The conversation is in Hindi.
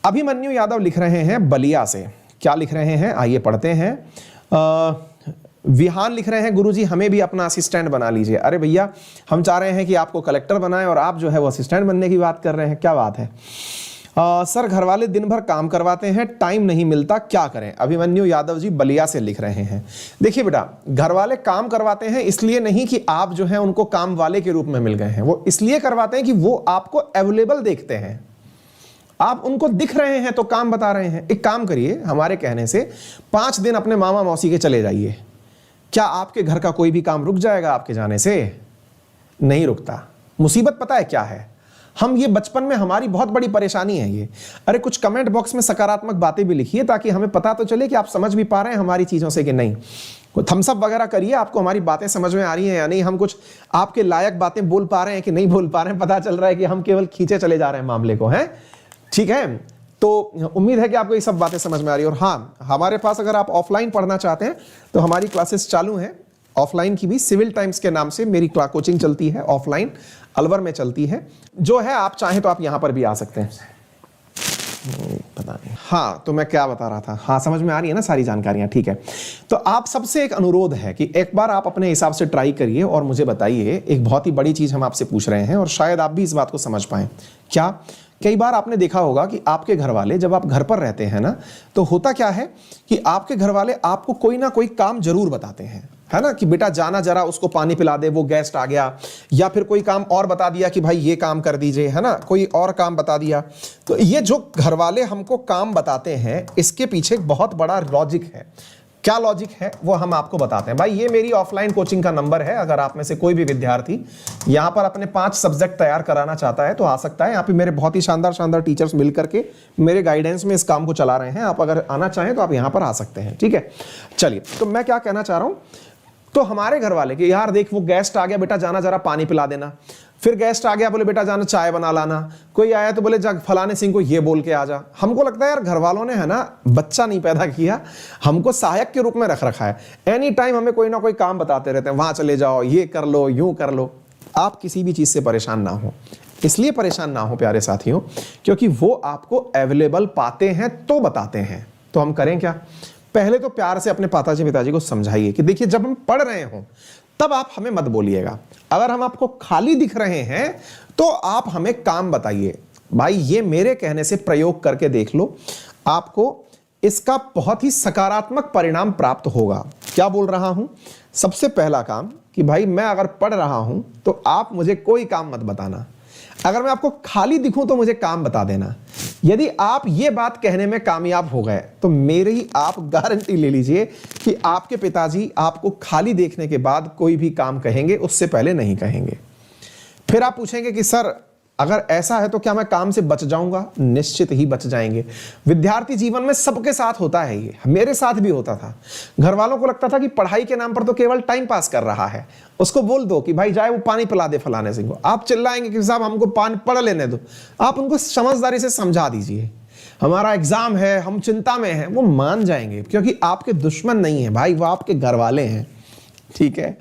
अभिमन्यु यादव लिख रहे हैं बलिया से, क्या लिख रहे हैं आइए पढ़ते हैं। विहान लिख रहे हैं गुरुजी हमें भी अपना असिस्टेंट बना लीजिए। अरे भैया हम चाह रहे हैं कि आपको कलेक्टर बनाएं और आप जो है वो असिस्टेंट बनने की बात कर रहे हैं, क्या बात है। सर घर वाले दिन भर काम करवाते हैं, टाइम नहीं मिलता, क्या करें। अभिमन्यु यादव जी बलिया से लिख रहे हैं। देखिए बेटा, घर वाले काम करवाते हैं इसलिए नहीं कि आप जो है उनको काम वाले के रूप में मिल गए हैं, वो इसलिए करवाते हैं कि वो आपको अवेलेबल देखते हैं, आप उनको दिख रहे हैं तो काम बता रहे हैं। एक काम करिए, हमारे कहने से 5 दिन अपने मामा मौसी के चले जाइए, क्या आपके घर का कोई भी काम रुक जाएगा आपके जाने से? नहीं रुकता। मुसीबत पता है क्या है, हम ये बचपन में हमारी बहुत बड़ी परेशानी है ये। अरे कुछ कमेंट बॉक्स में सकारात्मक बातें भी लिखिए ताकि हमें पता तो चले कि आप समझ भी पा रहे हैं हमारी चीजों से कि नहीं। थम्स अप वगैरह करिए, आपको हमारी बातें समझ में आ रही हैं या नहीं, हम कुछ आपके लायक बातें बोल पा रहे हैं कि नहीं बोल पा रहे हैं। पता चल रहा है कि हम केवल खींचे चले जा रहे हैं मामले को, हैं? ठीक है, तो उम्मीद है कि आपको ये सब बातें समझ में आ रही है। और हाँ, हमारे पास अगर आप ऑफलाइन पढ़ना चाहते हैं तो हमारी क्लासेस चालू हैं, ऑफलाइन की भी। सिविल टाइम्स के नाम से मेरी कोचिंग चलती है, ऑफलाइन अलवर में चलती है। जो है आप चाहें तो आप यहां पर भी आ सकते हैं। पता नहीं, हाँ तो मैं क्या बता रहा था, हाँ समझ में आ रही है ना सारी जानकारियां, ठीक है। तो आप सबसे एक अनुरोध है कि एक बार आप अपने हिसाब से ट्राई करिए और मुझे बताइए। एक बहुत ही बड़ी चीज हम आपसे पूछ रहे हैं और शायद आप भी इस बात को समझ पाएं। क्या कई बार आपने देखा होगा कि आपके घर वाले जब आप घर पर रहते हैं ना, तो होता क्या है कि आपके घर वाले आपको कोई ना कोई काम जरूर बताते हैं, है ना, कि बेटा जाना जरा उसको पानी पिला दे, वो गेस्ट आ गया, या फिर कोई काम और बता दिया कि भाई ये काम कर दीजिए, है ना, कोई और काम बता दिया। तो ये जो घर वाले हमको काम बताते हैं, इसके पीछे एक बहुत बड़ा लॉजिक है। क्या लॉजिक है वो हम आपको बताते हैं। भाई ये मेरी ऑफलाइन कोचिंग का नंबर है, अगर आप में से कोई भी विद्यार्थी यहाँ पर अपने 5 सब्जेक्ट तैयार कराना चाहता है तो आ सकता है। यहाँ पे मेरे बहुत ही शानदार शानदार टीचर्स मिल करके मेरे गाइडेंस में इस काम को चला रहे हैं। आप अगर आना चाहें तो आप यहाँ पर आ सकते हैं, ठीक है। चलिए, तो मैं क्या कहना चाह रहा हूँ, तो हमारे घर वाले कि यार देख वो गेस्ट आ गया, बेटा जाना जरा पानी पिला देना। फिर गेस्ट आ गया, बोले बेटा जाना चाय बना लाना। कोई आया तो बोले जा फलाने सिंह को ये बोल के आ जा। हमको लगता है यार घर वालों ने है ना बच्चा नहीं पैदा किया, हमको सहायक के रूप में रख रखा है। एनी टाइम हमें कोई ना कोई काम बताते रहते हैं, वहां चले जाओ, ये कर लो, यूं कर लो। आप किसी भी चीज से परेशान ना हो, इसलिए परेशान ना हो प्यारे साथियों, क्योंकि वो आपको अवेलेबल पाते हैं तो बताते हैं। तो हम करें क्या, पहले तो प्यार से अपने पिताजी को समझाइए कि देखिए जब हम पढ़ रहे हो तब आप हमें मत बोलिएगा। अगर हम आपको खाली दिख रहे हैं तो आप हमें काम बताइए। भाई ये मेरे कहने से प्रयोग करके देख लो, आपको इसका बहुत ही सकारात्मक परिणाम प्राप्त होगा। क्या बोल रहा हूं, सबसे पहला काम कि भाई मैं अगर पढ़ रहा हूं तो आप मुझे कोई काम मत बताना। अगर मैं आपको खाली दिखूं तो मुझे काम बता देना। यदि आप ये बात कहने में कामयाब हो गए तो मेरी आप गारंटी ले लीजिए कि आपके पिताजी आपको खाली देखने के बाद कोई भी काम कहेंगे, उससे पहले नहीं कहेंगे। फिर आप पूछेंगे कि सर अगर ऐसा है तो क्या मैं काम से बच जाऊंगा? निश्चित ही बच जाएंगे। विद्यार्थी जीवन में सबके साथ होता है, ये मेरे साथ भी होता था। घर वालों को लगता था कि पढ़ाई के नाम पर तो केवल टाइम पास कर रहा है, उसको बोल दो कि भाई जाए वो पानी पिला दे फलाने सिंह को। आप चिल्लाएंगे कि साहब हमको पानी पढ़ लेने दो। आप उनको समझदारी से समझा दीजिए, हमारा एग्जाम है, हम चिंता में हैं, वो मान जाएंगे, क्योंकि आपके दुश्मन नहीं है भाई, वो आपके घर वाले हैं, ठीक है।